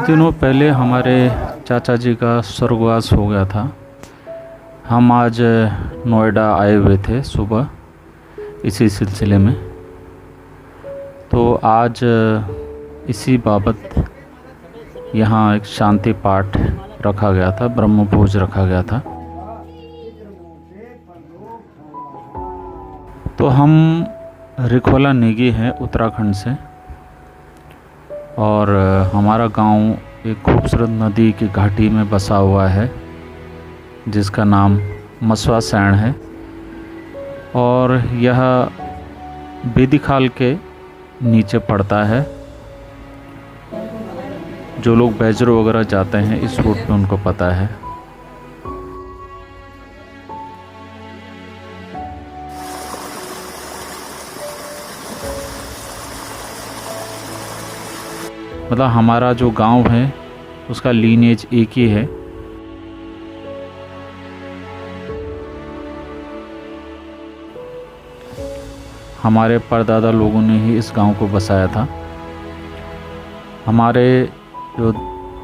दिनों पहले हमारे चाचा जी का स्वर्गवास हो गया था। हम आज नोएडा आए हुए थे सुबह इसी सिलसिले में। तो आज इसी बाबत यहाँ एक शांति पाठ रखा गया था, ब्रह्म भोज रखा गया था। तो हम रिखोला नेगी हैं उत्तराखंड से, और हमारा गांव एक खूबसूरत नदी की घाटी में बसा हुआ है जिसका नाम मसवा सैण है। और यह बेदीखाल के नीचे पड़ता है। जो लोग बैजरो वगैरह जाते हैं इस रूट पे उनको पता है। मतलब हमारा जो गांव है उसका लीनेज एक ही है। हमारे परदादा लोगों ने ही इस गांव को बसाया था। हमारे जो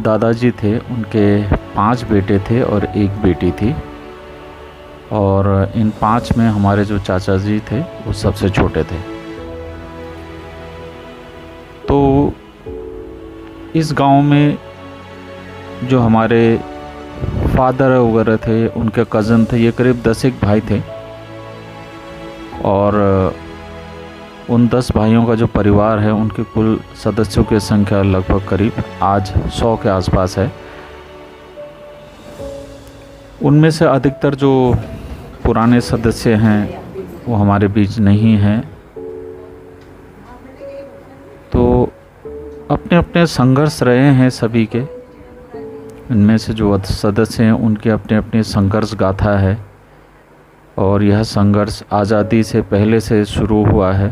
दादाजी थे उनके 5 बेटे थे और 1 बेटी थी, और इन 5 में हमारे जो चाचा जी थे वो सबसे छोटे थे। तो इस गांव में जो हमारे फादर वगैरह थे उनके कज़न थे, ये करीब 10 एक भाई थे। और उन 10 भाइयों का जो परिवार है उनके कुल सदस्यों की संख्या लगभग करीब आज 100 के आसपास है। उनमें से अधिकतर जो पुराने सदस्य हैं वो हमारे बीच नहीं हैं। तो अपने अपने संघर्ष रहे हैं सभी के। इनमें से जो सदस्य हैं उनके अपने अपने संघर्ष गाथा है, और यह संघर्ष आज़ादी से पहले से शुरू हुआ है।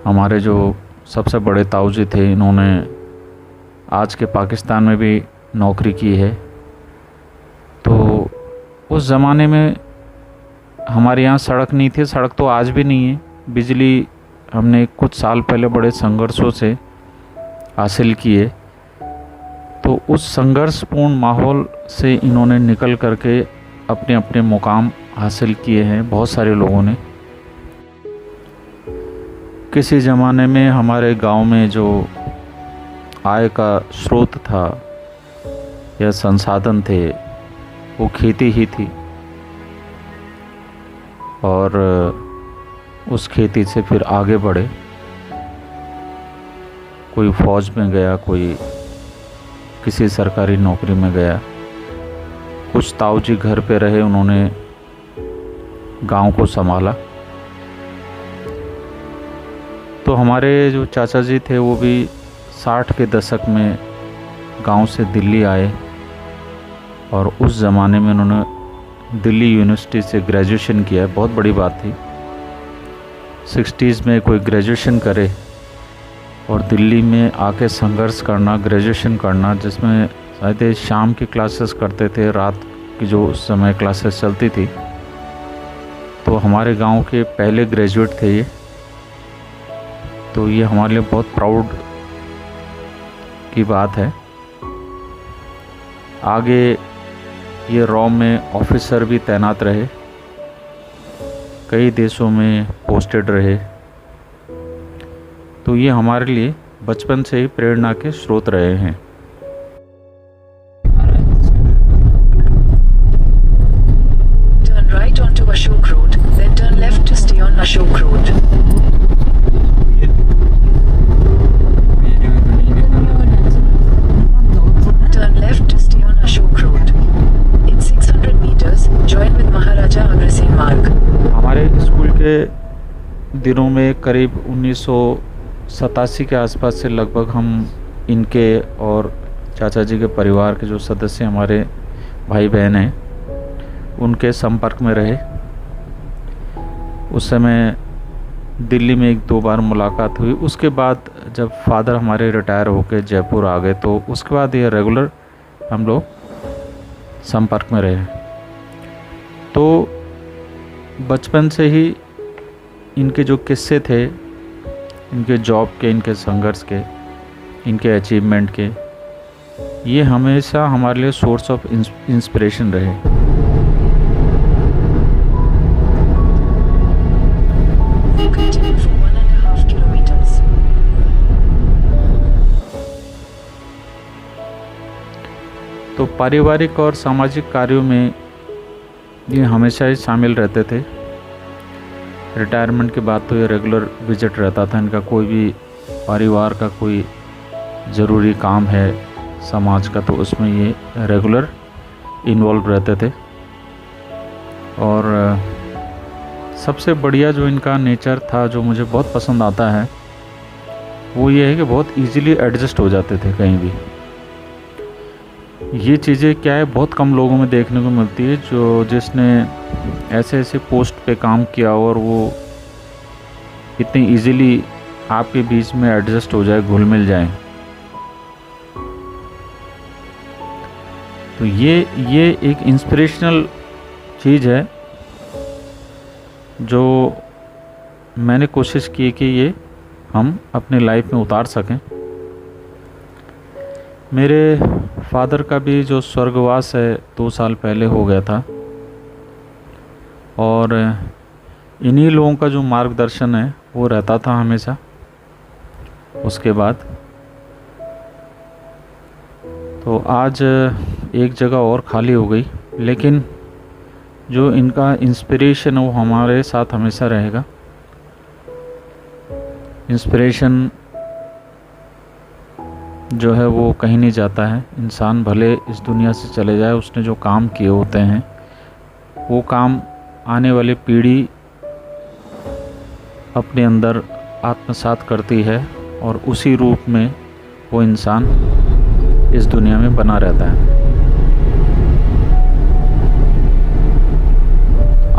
हमारे जो सबसे बड़े ताऊजी थे इन्होंने आज के पाकिस्तान में भी नौकरी की है। तो उस ज़माने में हमारे यहाँ सड़क नहीं थी, सड़क तो आज भी नहीं है। बिजली हमने कुछ साल पहले बड़े संघर्षों से हासिल किए। तो उस संघर्षपूर्ण माहौल से इन्होंने निकल करके अपने अपने मुकाम हासिल किए हैं बहुत सारे लोगों ने। किसी ज़माने में हमारे गांव में जो आय का स्रोत था या संसाधन थे वो खेती ही थी, और उस खेती से फिर आगे बढ़े। कोई फौज में गया, कोई किसी सरकारी नौकरी में गया। कुछ ताऊजी घर पे रहे, उन्होंने गांव को संभाला। तो हमारे जो चाचा जी थे वो भी 60 के दशक में गांव से दिल्ली आए, और उस ज़माने में उन्होंने दिल्ली यूनिवर्सिटी से ग्रेजुएशन किया। बहुत बड़ी बात थी 60s में कोई ग्रेजुएशन करे और दिल्ली में आके संघर्ष करना, ग्रेजुएशन करना, जिसमें शायद शाम की क्लासेस करते थे, रात की जो उस समय क्लासेस चलती थी। तो हमारे गांव के पहले ग्रेजुएट थे ये। तो ये हमारे लिए बहुत प्राउड की बात है। आगे ये रॉ में ऑफिसर भी तैनात रहे, कई देशों में पोस्टेड रहे। तो ये हमारे लिए बचपन से ही प्रेरणा के स्रोत रहे हैं। Turn right onto Ashok Road, then turn left to stay on Ashok Road. Turn left to stay on Ashok Road. In 600 meters, join with Maharaja Agrasen Marg. हमारे स्कूल के दिनों में करीब 1987 के आसपास से लगभग हम इनके और चाचा जी के परिवार के जो सदस्य हमारे भाई बहन हैं उनके संपर्क में रहे। उस समय दिल्ली में 1-2 बार मुलाकात हुई। उसके बाद जब फादर हमारे रिटायर होकर जयपुर आ गए तो उसके बाद ये रेगुलर हम लोग संपर्क में रहे। तो बचपन से ही इनके जो किस्से थे, इनके जॉब के, इनके संघर्ष के, इनके अचीवमेंट के, ये हमेशा हमारे लिए सोर्स ऑफ इंस्पिरेशन रहे। Continue for 1.5 kilometers. तो पारिवारिक और सामाजिक कार्यों में ये हमेशा ही शामिल रहते थे। रिटायरमेंट के बाद तो ये रेगुलर विजिट रहता था इनका। कोई भी परिवार का कोई ज़रूरी काम है समाज का, तो उसमें ये रेगुलर इन्वॉल्व रहते थे। और सबसे बढ़िया जो इनका नेचर था, जो मुझे बहुत पसंद आता है, वो ये है कि बहुत इजीली एडजस्ट हो जाते थे कहीं भी। ये चीज़ें क्या है, बहुत कम लोगों में देखने को मिलती है जो जिसने ऐसे ऐसे पोस्ट पे काम किया और वो इतनी इजीली आपके बीच में एडजस्ट हो जाए, घुल मिल जाए। तो ये एक इंस्पिरेशनल चीज़ है जो मैंने कोशिश की कि ये हम अपने लाइफ में उतार सकें। मेरे फादर का भी जो स्वर्गवास है 2 साल पहले हो गया था, और इन्हीं लोगों का जो मार्गदर्शन है वो रहता था हमेशा उसके बाद। तो आज एक जगह और खाली हो गई, लेकिन जो इनका इंस्पिरेशन है वो हमारे साथ हमेशा रहेगा। इंस्पिरेशन जो है वो कहीं नहीं जाता है। इंसान भले इस दुनिया से चले जाए, उसने जो काम किए होते हैं वो काम आने वाली पीढ़ी अपने अंदर आत्मसात करती है, और उसी रूप में वो इंसान इस दुनिया में बना रहता है।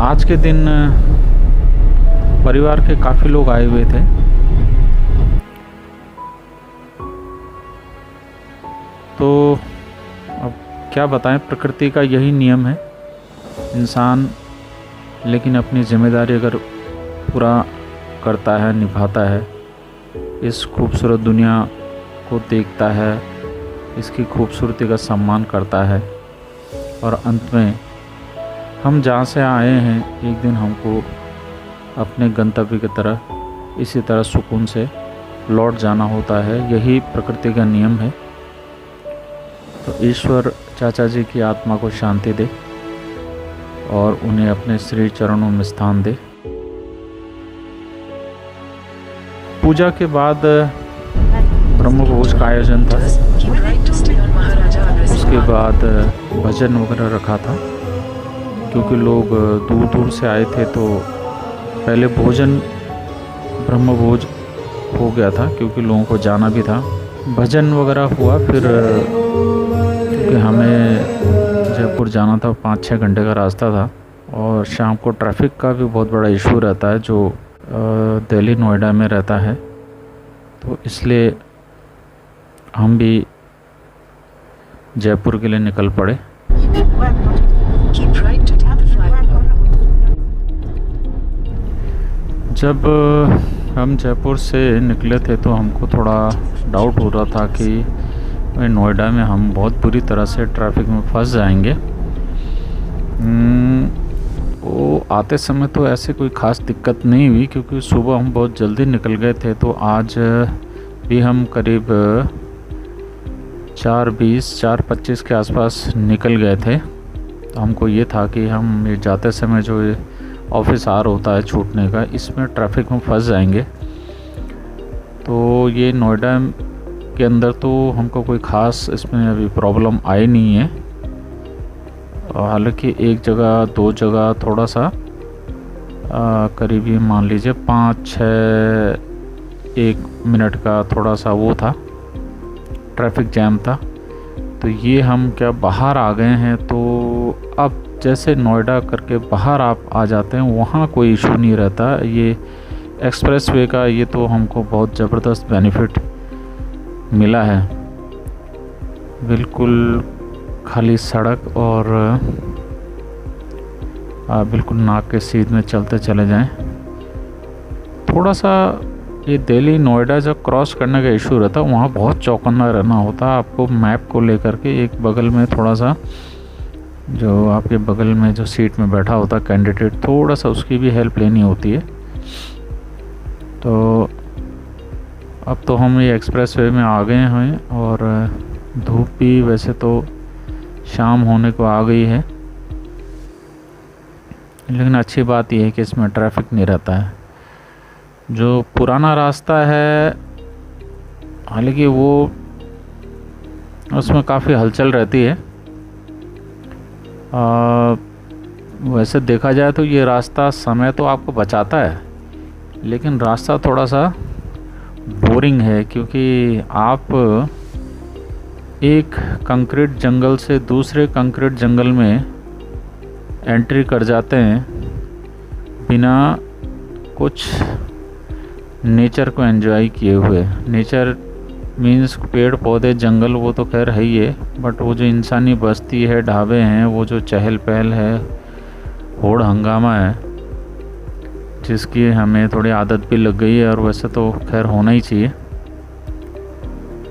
आज के दिन परिवार के काफ़ी लोग आए हुए थे। तो अब क्या बताएं, प्रकृति का यही नियम है। इंसान लेकिन अपनी जिम्मेदारी अगर पूरा करता है, निभाता है, इस खूबसूरत दुनिया को देखता है, इसकी खूबसूरती का सम्मान करता है, और अंत में हम जहाँ से आए हैं एक दिन हमको अपने गंतव्य की तरह इसी तरह सुकून से लौट जाना होता है। यही प्रकृति का नियम है। तो ईश्वर चाचा जी की आत्मा को शांति दे और उन्हें अपने श्री चरणों में स्थान दे। पूजा के बाद ब्रह्मभोज का आयोजन था। उसके बाद भजन वगैरह रखा था, क्योंकि लोग दूर दूर से आए थे। तो पहले भोजन ब्रह्मभोज हो गया था क्योंकि लोगों को जाना भी था। भजन वगैरह हुआ, फिर क्योंकि हमें जयपुर जाना था, 5-6 घंटे का रास्ता था, और शाम को ट्रैफिक का भी बहुत बड़ा इशू रहता है जो दिल्ली नोएडा में रहता है। तो इसलिए हम भी जयपुर के लिए निकल पड़े। जब हम जयपुर से निकले थे तो हमको थोड़ा डाउट हो रहा था कि नोएडा में हम बहुत बुरी तरह से ट्रैफिक में फंस जाएंगे। वो आते समय तो ऐसे कोई ख़ास दिक्कत नहीं हुई, क्योंकि सुबह हम बहुत जल्दी निकल गए थे। तो आज भी हम करीब 4:20 4:25 के आसपास निकल गए थे। तो हमको ये था कि हम ये जाते समय जो ऑफिस आवर होता है छूटने का, इसमें ट्रैफिक में फंस जाएंगे। तो ये नोएडा के अंदर तो हमको कोई ख़ास इसमें अभी प्रॉब्लम आई नहीं है। हालांकि एक जगह 2 जगह थोड़ा सा करीब ये मान लीजिए 5-6 1 मिनट का थोड़ा सा वो था, ट्रैफिक जैम था। तो ये हम क्या बाहर आ गए हैं, तो अब जैसे नोएडा करके बाहर आप आ जाते हैं वहाँ कोई इशू नहीं रहता। ये एक्सप्रेस वे का ये तो हमको बहुत ज़बरदस्त बेनिफिट मिला है। बिल्कुल खाली सड़क और बिल्कुल नाक के सीध में चलते चले जाएं। थोड़ा सा ये दिल्ली नोएडा जब क्रॉस करने का इशू रहता है वहाँ बहुत चौकन्ना रहना होता है आपको मैप को लेकर के। एक बगल में थोड़ा सा जो आपके बगल में जो सीट में बैठा होता है कैंडिडेट, थोड़ा सा उसकी भी हेल्प लेनी होती है। तो अब तो हम ये एक्सप्रेस वे में आ गए हैं और धूप भी वैसे तो शाम होने को आ गई है, लेकिन अच्छी बात यह है कि इसमें ट्रैफिक नहीं रहता है। जो पुराना रास्ता है हालांकि वो उसमें काफ़ी हलचल रहती है। वैसे देखा जाए तो ये रास्ता समय तो आपको बचाता है, लेकिन रास्ता थोड़ा सा बोरिंग है क्योंकि आप एक कंक्रीट जंगल से दूसरे कंक्रीट जंगल में एंट्री कर जाते हैं बिना कुछ नेचर को एंजॉय किए हुए। नेचर मीन्स पेड़ पौधे जंगल वो तो खैर है ही है, बट वो जो इंसानी बस्ती है, ढाबे हैं, वो जो चहल पहल है, होड़ हंगामा है, जिसकी हमें थोड़ी आदत भी लग गई है और वैसे तो खैर होना ही चाहिए,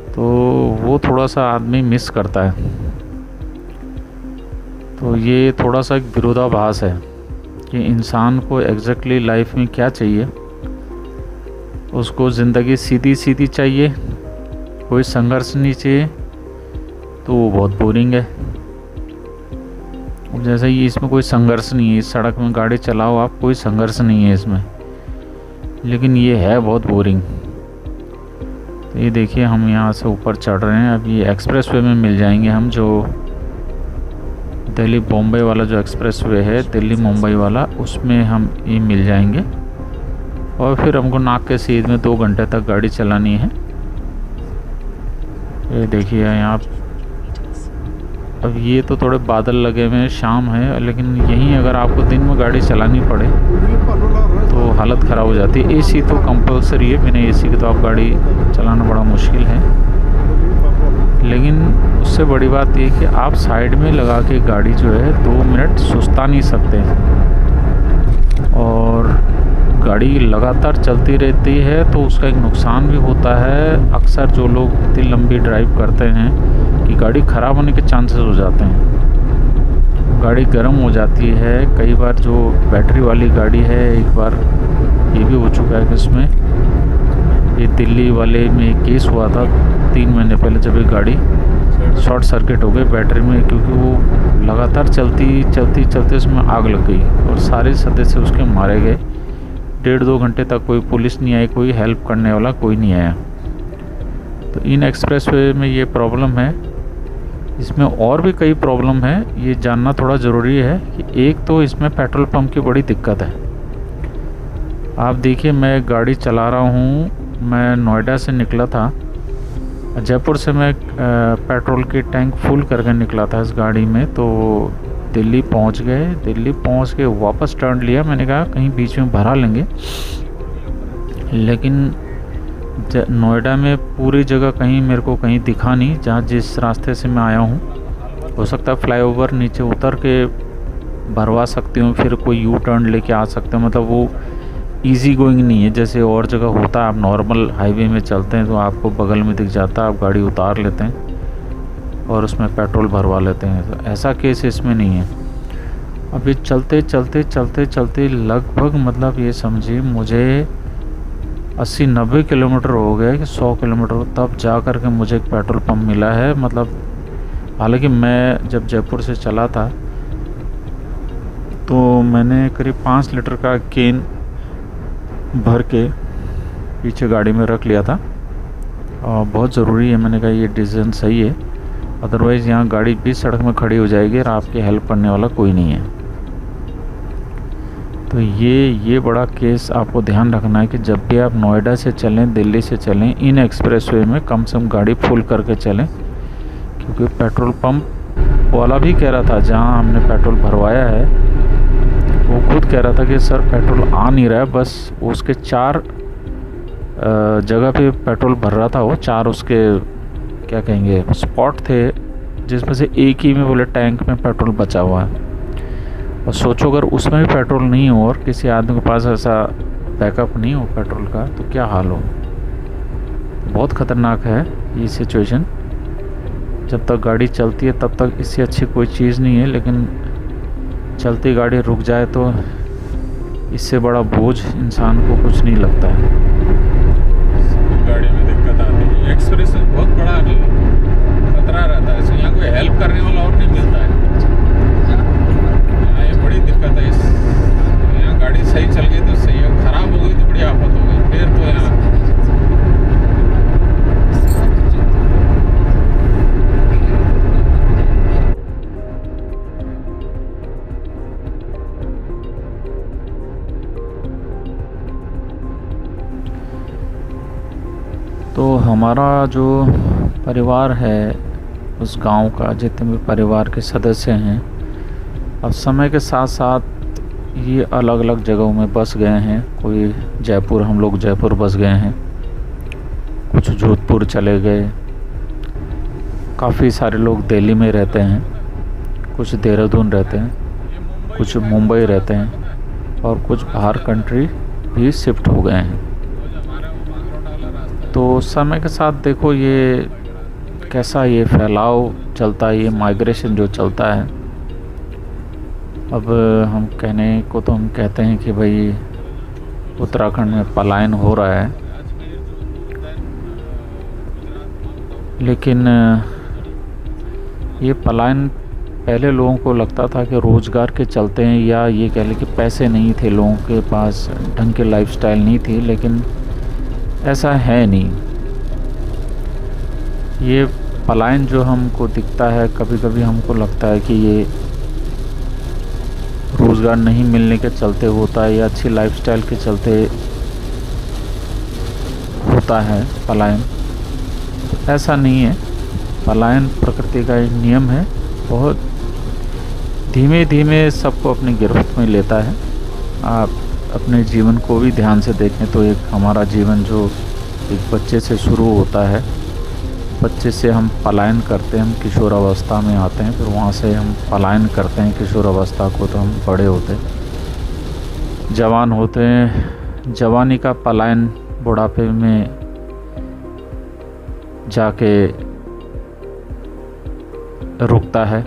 तो वो थोड़ा सा आदमी मिस करता है। तो ये थोड़ा सा एक विरोधाभास है कि इंसान को एग्जैक्टली लाइफ में क्या चाहिए। उसको ज़िंदगी सीधी सीधी चाहिए, कोई संघर्ष नहीं चाहिए, तो वो बहुत बोरिंग है। जैसे ही इसमें कोई संघर्ष नहीं है, इस सड़क में गाड़ी चलाओ आप, कोई संघर्ष नहीं है इसमें, लेकिन ये है बहुत बोरिंग। तो ये देखिए हम यहाँ से ऊपर चढ़ रहे हैं। अब ये एक्सप्रेस वे में मिल जाएंगे हम, जो दिल्ली बॉम्बे वाला जो एक्सप्रेस वे है, दिल्ली मुंबई वाला, उसमें हम ये मिल जाएंगे। और फिर हमको नाक के सीध में 2 घंटे तक गाड़ी चलानी है। ये देखिए यहाँ, अब ये तो थोड़े बादल लगे हुए हैं, शाम है, लेकिन यहीं अगर आपको दिन में गाड़ी चलानी पड़े तो हालत ख़राब हो जाती है। एसी तो कंपलसरी है, बिना एसी के तो आप गाड़ी चलाना बड़ा मुश्किल है। लेकिन उससे बड़ी बात ये कि आप साइड में लगा के गाड़ी जो है 2 मिनट सुस्ता नहीं सकते, और गाड़ी लगातार चलती रहती है तो उसका एक नुकसान भी होता है। अक्सर जो लोग इतनी लंबी ड्राइव करते हैं कि गाड़ी ख़राब होने के चांसेस हो जाते हैं, गाड़ी गर्म हो जाती है। कई बार जो बैटरी वाली गाड़ी है, एक बार ये भी हो चुका है कि इसमें ये दिल्ली वाले में केस हुआ था 3 महीने पहले, जब एक गाड़ी शॉर्ट सर्किट हो गई बैटरी में, क्योंकि वो लगातार चलते उसमें आग लग गई और सारे सदस्य उसके मारे गए। 1.5-2 घंटे तक कोई पुलिस नहीं आई, कोई हेल्प करने वाला कोई नहीं आया। तो इन एक्सप्रेस वे में ये प्रॉब्लम है। इसमें और भी कई प्रॉब्लम है, ये जानना थोड़ा ज़रूरी है कि एक तो इसमें पेट्रोल पंप की बड़ी दिक्कत है। आप देखिए मैं गाड़ी चला रहा हूँ, मैं नोएडा से निकला था, जयपुर से मैं पेट्रोल की टैंक फुल करके निकला था इस गाड़ी में, तो दिल्ली पहुंच गए। दिल्ली पहुंच के वापस टर्न लिया, मैंने कहा कहीं बीच में भरा लेंगे, लेकिन नोएडा में पूरी जगह कहीं मेरे को कहीं दिखा नहीं। जहाँ जिस रास्ते से मैं आया हूँ, हो सकता है फ्लाईओवर नीचे उतर के भरवा सकती हूँ, फिर कोई यू टर्न लेके आ सकते हैं। मतलब वो इजी गोइंग नहीं है जैसे और जगह होता है। आप नॉर्मल हाईवे में चलते हैं तो आपको बगल में दिख जाता है, आप गाड़ी उतार लेते हैं और उसमें पेट्रोल भरवा लेते हैं। तो ऐसा केस इसमें नहीं है। अभी चलते लगभग मतलब ये समझिए मुझे 80-90 किलोमीटर हो गए कि 100 किलोमीटर, तब जा कर के मुझे एक पेट्रोल पंप मिला है। मतलब हालांकि मैं जब जयपुर से चला था तो मैंने करीब 5 लीटर का केन भर के पीछे गाड़ी में रख लिया था, और बहुत ज़रूरी है। मैंने कहा ये डिसीजन सही है, अदरवाइज़ यहाँ गाड़ी भी सड़क में खड़ी हो जाएगी और आपकी हेल्प करने वाला कोई नहीं है। तो ये बड़ा केस आपको ध्यान रखना है कि जब भी आप नोएडा से चलें, दिल्ली से चलें, इन एक्सप्रेसवे में कम से कम गाड़ी फुल करके चलें, क्योंकि पेट्रोल पंप वाला भी कह रहा था जहाँ हमने पेट्रोल भरवाया है, वो खुद कह रहा था कि सर पेट्रोल आ नहीं रहा है। बस उसके 4 जगह पे पेट्रोल भर रहा था, वो 4 उसके क्या कहेंगे स्पॉट थे, जिसमें से एक ही में बोले टैंक में पेट्रोल बचा हुआ है। और सोचो अगर उसमें भी पेट्रोल नहीं हो और किसी आदमी के पास ऐसा बैकअप नहीं हो पेट्रोल का तो क्या हाल हो। बहुत ख़तरनाक है ये सिचुएशन। जब तक गाड़ी चलती है तब तक इससे अच्छी कोई चीज़ नहीं है, लेकिन चलती गाड़ी रुक जाए तो इससे बड़ा बोझ इंसान को कुछ नहीं लगता है। गाड़ी में दिक्कत आती है। एक्सप्रेस में बहुत बड़ा खतरा रहता है, यहाँ कोई हेल्प करने वाला और नहीं मिलता है। ये बड़ी दिक्कत है। यहाँ गाड़ी सही चल गई तो सही है, खराब हो गई तो बड़ी आफत हो गई। फिर तो यहाँ तो हमारा जो परिवार है, उस गांव का जितने भी परिवार के सदस्य हैं, अब समय के साथ साथ ये अलग अलग जगहों में बस गए हैं। कोई जयपुर, हम लोग जयपुर बस गए हैं, कुछ जोधपुर चले गए, काफ़ी सारे लोग दिल्ली में रहते हैं, कुछ देहरादून रहते हैं, कुछ मुंबई रहते हैं और कुछ बाहर कंट्री भी शिफ्ट हो गए हैं। तो समय के साथ देखो ये कैसा ये फैलाव चलता है, ये माइग्रेशन जो चलता है। अब हम कहने को तो हम कहते हैं कि भाई उत्तराखंड में पलायन हो रहा है, लेकिन ये पलायन पहले लोगों को लगता था कि रोज़गार के चलते हैं, या ये कह लें कि पैसे नहीं थे लोगों के पास, ढंग की लाइफस्टाइल नहीं थी, लेकिन ऐसा है नहीं। ये पलायन जो हमको दिखता है, कभी कभी हमको लगता है कि ये रोज़गार नहीं मिलने के चलते होता है या अच्छी लाइफस्टाइल के चलते होता है पलायन। ऐसा नहीं है। पलायन प्रकृति का एक नियम है, बहुत धीमे धीमे सबको अपनी गिरफ्त में लेता है। आप अपने जीवन को भी ध्यान से देखें तो एक हमारा जीवन जो एक बच्चे से शुरू होता है, बच्चे से हम पलायन करते हैं, हम किशोरावस्था में आते हैं, फिर वहाँ से हम पलायन करते हैं किशोरावस्था को, तो हम बड़े होते हैं, जवान होते हैं, जवानी का पलायन बुढ़ापे में जाके रुकता है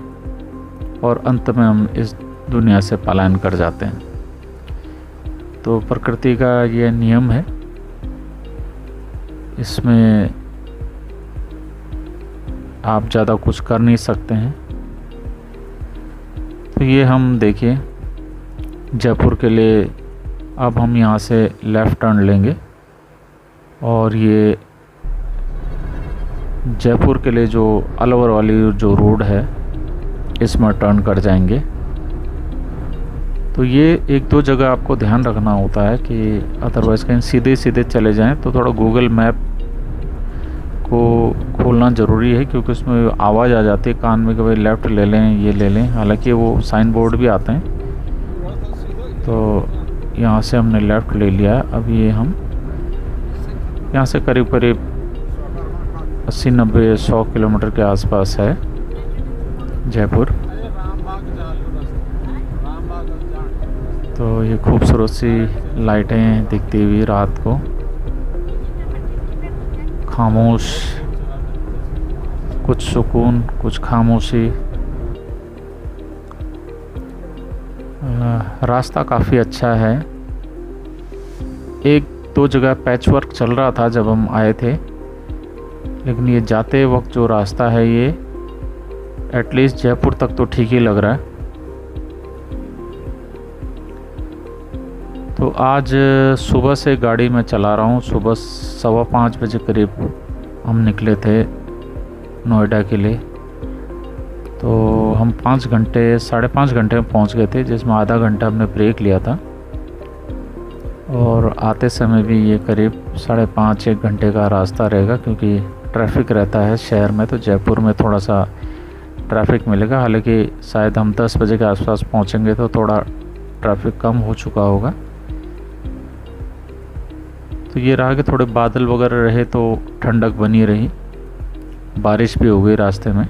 और अंत में हम इस दुनिया से पलायन कर जाते हैं। तो प्रकृति का ये नियम है, इसमें आप ज़्यादा कुछ कर नहीं सकते हैं। तो ये हम देखिए जयपुर के लिए अब हम यहाँ से लेफ़्ट टर्न लेंगे और ये जयपुर के लिए जो अलवर वाली जो रोड है इसमें टर्न कर जाएंगे। तो ये एक दो जगह आपको ध्यान रखना होता है कि अदरवाइज़ कहीं सीधे सीधे चले जाएं तो थोड़ा गूगल मैप को खोलना ज़रूरी है, क्योंकि उसमें आवाज़ आ जाती है कान में कि भाई लेफ़्ट ले लें, ये ले लें। हालांकि वो साइन बोर्ड भी आते हैं। तो यहाँ से हमने लेफ़्ट ले लिया। अब ये हम यहाँ से करीब करीब 80-90-100 किलोमीटर के आसपास है जयपुर। तो ये खूबसूरत सी लाइटें दिखती हुई रात को, खामोश, कुछ सुकून, कुछ खामोशी। रास्ता काफ़ी अच्छा है। एक दो जगह पैच वर्क चल रहा था जब हम आए थे, लेकिन ये जाते वक्त जो रास्ता है ये एटलीस्ट जयपुर तक तो ठीक ही लग रहा है। तो आज सुबह से गाड़ी में चला रहा हूँ। सुबह 5:15 बजे करीब हम निकले थे नोएडा के लिए। तो हम 5 घंटे 5.5 घंटे में पहुँच गए थे, जिसमें आधा घंटा हमने ब्रेक लिया था। और आते समय भी ये करीब 5.5-1 घंटे का रास्ता रहेगा, क्योंकि ट्रैफिक रहता है शहर में। तो जयपुर में थोड़ा सा ट्रैफिक मिलेगा, हालांकि शायद हम 10 बजे के आसपास पहुँचेंगे तो थोड़ा ट्रैफिक कम हो चुका होगा। तो ये रहा कि थोड़े बादल वगैरह रहे तो ठंडक बनी रही, बारिश भी हो गई रास्ते में।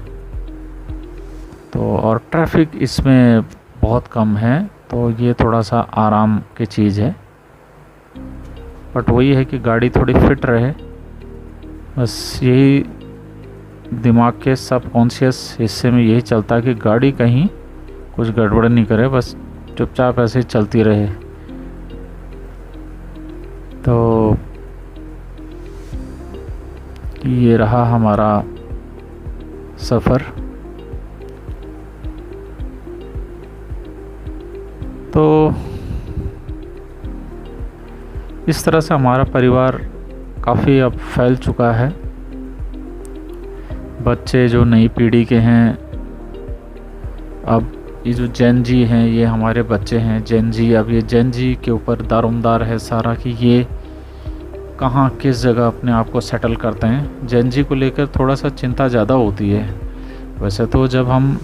तो और ट्रैफिक इसमें बहुत कम है, तो ये थोड़ा सा आराम की चीज़ है। बट वही है कि गाड़ी थोड़ी फिट रहे, बस यही दिमाग के सबकॉन्शियस हिस्से में यही चलता है कि गाड़ी कहीं कुछ गड़बड़ नहीं करे, बस चुपचाप ऐसे ही चलती रहे। तो ये रहा हमारा सफ़र। तो इस तरह से हमारा परिवार काफ़ी अब फैल चुका है। बच्चे जो नई पीढ़ी के हैं, अब ये जो जेन जी हैं ये हमारे बच्चे हैं जेन जी। अब ये जेन जी के ऊपर दारोमदार है सारा कि ये कहाँ किस जगह अपने आप को सेटल करते हैं। जेन जी को लेकर थोड़ा सा चिंता ज़्यादा होती है। वैसे तो जब हम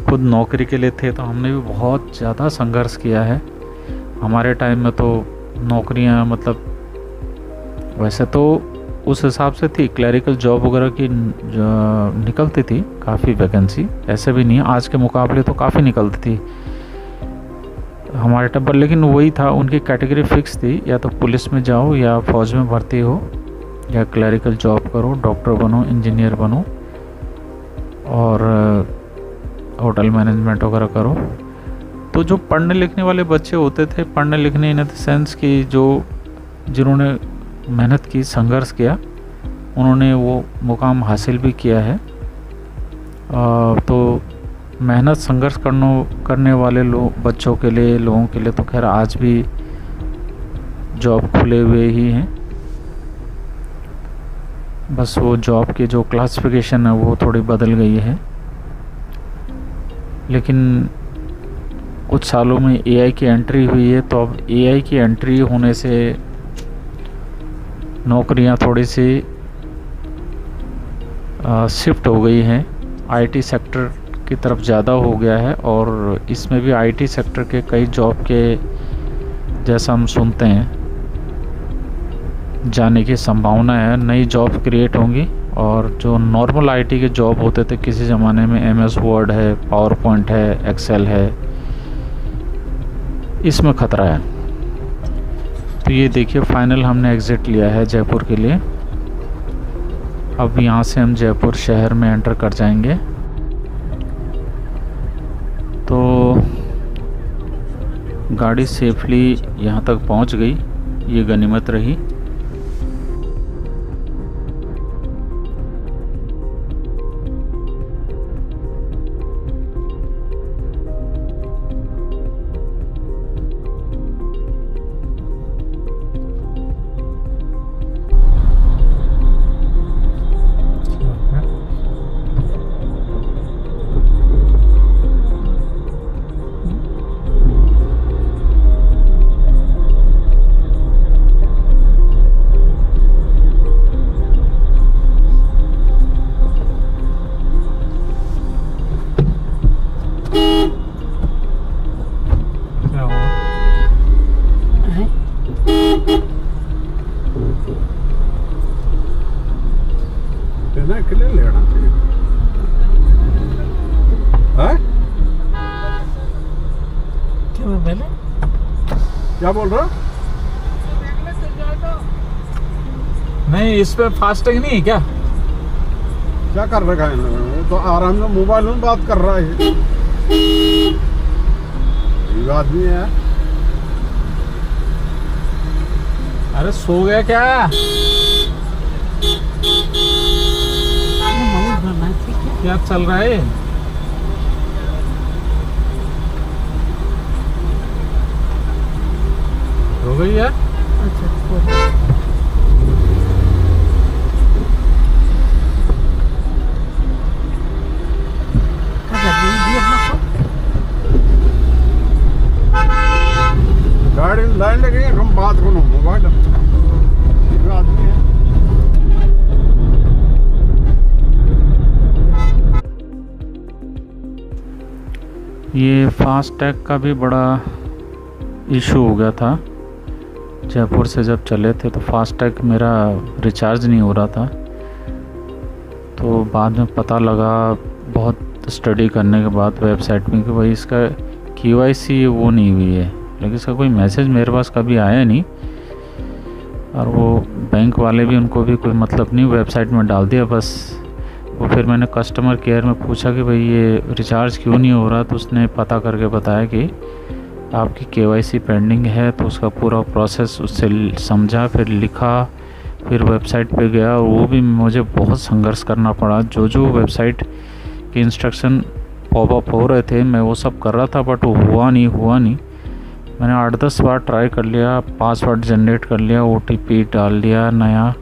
खुद नौकरी के लिए थे तो हमने भी बहुत ज़्यादा संघर्ष किया है। हमारे टाइम में तो नौकरियां मतलब वैसे तो उस हिसाब से थी, क्लरिकल जॉब वगैरह की निकलती थी काफ़ी वैकेंसी, ऐसे भी नहीं है, आज के मुकाबले तो काफ़ी निकलती थी हमारे टाइम पर। लेकिन वही था, उनकी कैटेगरी फिक्स थी, या तो पुलिस में जाओ या फ़ौज में भर्ती हो या क्लरिकल जॉब करो, डॉक्टर बनो, इंजीनियर बनो और होटल मैनेजमेंट वगैरह करो। तो जो पढ़ने लिखने वाले बच्चे होते थे, पढ़ने लिखने इन द सेंस कि जिन्होंने मेहनत की, संघर्ष किया, उन्होंने वो मुकाम हासिल भी किया है। तो मेहनत संघर्ष करने वाले बच्चों के लिए, लोगों के लिए तो खैर आज भी जॉब खुले हुए ही हैं। बस वो जॉब की जो क्लासिफिकेशन है वो थोड़ी बदल गई है। लेकिन कुछ सालों में एआई की एंट्री हुई है, तो अब एआई की एंट्री होने से नौकरियां थोड़ी सी शिफ्ट हो गई हैं, आईटी सेक्टर की तरफ ज़्यादा हो गया है। और इसमें भी आईटी सेक्टर के कई जॉब के, जैसा हम सुनते हैं, जाने की संभावना है, नई जॉब क्रिएट होंगी। और जो नॉर्मल आईटी के जॉब होते थे किसी ज़माने में, एमएस वर्ड है, पावर पॉइंट है, एक्सेल है, इसमें ख़तरा है। तो ये देखिए फाइनल हमने एग्ज़िट लिया है जयपुर के लिए। अब यहाँ से हम जयपुर शहर में एंटर कर जाएंगे। तो गाड़ी सेफली यहाँ तक पहुँच गई, ये गनीमत रही। क्या बोल रहा? नहीं, इस पे फास्टैग नहीं है क्या? क्या कर रखा है वो तो आराम से मोबाइल में बात कर रहा है। ये आदमी है। अरे सो गया क्या? क्या चल रहा है? हो गई है? गाड़ी लाइन लगी हम बात करो मोबाइल आदमी है। ये फास्टैग का भी बड़ा इशू हो गया था। जयपुर से जब चले थे तो फास्टैग मेरा रिचार्ज नहीं हो रहा था। तो बाद में पता लगा, बहुत स्टडी करने के बाद वेबसाइट में, कि भाई इसका KYC वो नहीं हुई है। लेकिन इसका कोई मैसेज मेरे पास कभी आया नहीं। और वो बैंक वाले भी, उनको भी कोई मतलब नहीं, वेबसाइट में डाल दिया बस। वो फिर मैंने कस्टमर केयर में पूछा कि भाई ये रिचार्ज क्यों नहीं हो रहा, तो उसने पता करके बताया कि आपकी KYC पेंडिंग है। तो उसका पूरा प्रोसेस उससे समझा, फिर लिखा, फिर वेबसाइट पे गया। और वो भी मुझे बहुत संघर्ष करना पड़ा। जो वेबसाइट के इंस्ट्रक्शन पॉपअप हो रहे थे मैं वो सब कर रहा था, बट वो हुआ नहीं। मैंने 8-10 बार ट्राई कर लिया, पासवर्ड जनरेट कर लिया, OTP डाल लिया नया।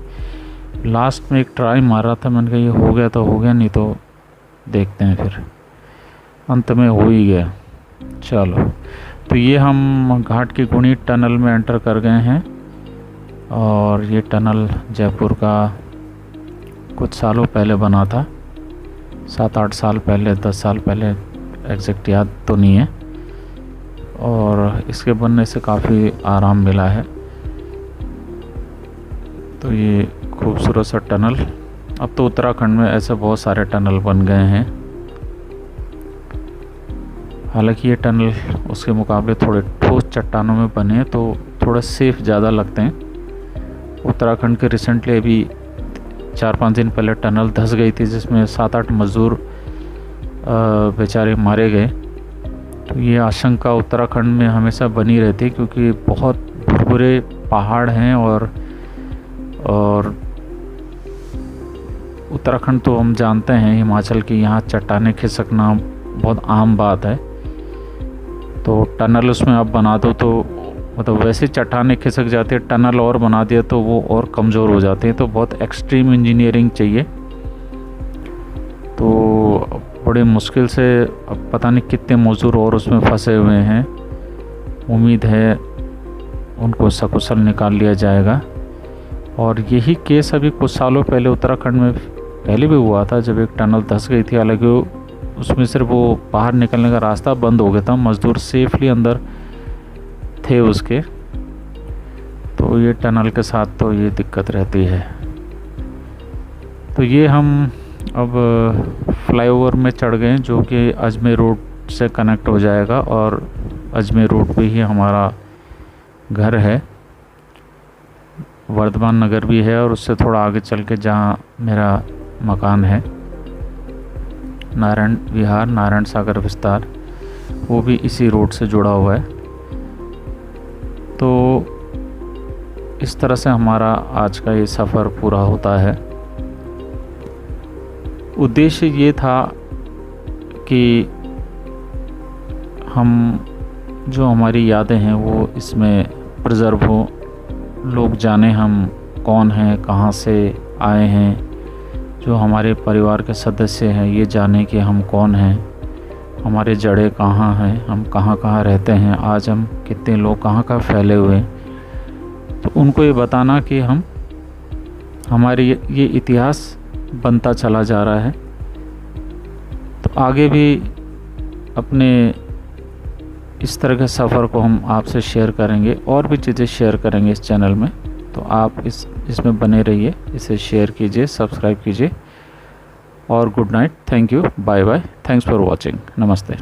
लास्ट में एक ट्राई मारा था, मैंने कहा ये हो गया तो हो गया, नहीं तो देखते हैं। फिर अंत में हो ही गया। चलो, तो ये हम घाट की गुणी टनल में एंटर कर गए हैं। और ये टनल जयपुर का कुछ सालों पहले बना था, 7-8 साल पहले, 10 साल पहले, एग्जैक्ट याद तो नहीं है। और इसके बनने से काफ़ी आराम मिला है। तो ये खूबसूरत सा टनल, अब तो उत्तराखंड में ऐसे बहुत सारे टनल बन गए हैं। हालांकि ये टनल उसके मुकाबले थोड़े ठोस चट्टानों में बने हैं, तो थोड़ा सेफ ज़्यादा लगते हैं। उत्तराखंड के रिसेंटली अभी 4-5 दिन पहले टनल धंस गई थी, जिसमें 7-8 मज़दूर बेचारे मारे गए। तो ये आशंका उत्तराखंड में हमेशा बनी रहती है, क्योंकि बहुत भुरभुरे पहाड़ हैं। और उत्तराखंड तो हम जानते हैं, हिमाचल की, यहाँ चट्टानें खिसकना बहुत आम बात है। तो टनल उसमें आप बना दो तो मतलब वैसे चट्टानें खिसक जाती है, टनल और बना दिया तो वो और कमज़ोर हो जाते हैं। तो बहुत एक्सट्रीम इंजीनियरिंग चाहिए। तो बड़े मुश्किल से, अब पता नहीं कितने मज़दूर और उसमें फंसे हुए हैं। उम्मीद है उनको सकुशल निकाल लिया जाएगा। और यही केस अभी कुछ सालों पहले उत्तराखंड में पहले भी हुआ था, जब एक टनल धंस गई थी। हालांकि उसमें सिर्फ वो बाहर निकलने का रास्ता बंद हो गया था, मज़दूर सेफली अंदर थे उसके। तो ये टनल के साथ तो ये दिक्कत रहती है। तो ये हम अब फ्लाईओवर में चढ़ गए, जो कि अजमेर रोड से कनेक्ट हो जाएगा। और अजमेर रोड पे ही हमारा घर है, वर्धमान नगर भी है। और उससे थोड़ा आगे चल के जहाँ मेरा मकान है, नारायण विहार, नारायण सागर विस्तार, वो भी इसी रोड से जुड़ा हुआ है। तो इस तरह से हमारा आज का ये सफ़र पूरा होता है। उद्देश्य ये था कि हम जो हमारी यादें हैं वो इसमें प्रिजर्व हो, लोग जाने हम कौन हैं, कहाँ से आए हैं। जो हमारे परिवार के सदस्य हैं ये जाने कि हम कौन हैं, हमारे जड़ें कहाँ हैं, हम कहाँ कहाँ रहते हैं, आज हम कितने लोग कहाँ कहाँ फैले हुए हैं। तो उनको ये बताना कि हम हमारे ये इतिहास बनता चला जा रहा है। तो आगे भी अपने इस तरह के सफ़र को हम आपसे शेयर करेंगे, और भी चीज़ें शेयर करेंगे इस चैनल में। तो आप इसमें बने रहिए, इसे शेयर कीजिए, सब्सक्राइब कीजिए। और good night, thank you, bye bye, thanks for watching, नमस्ते।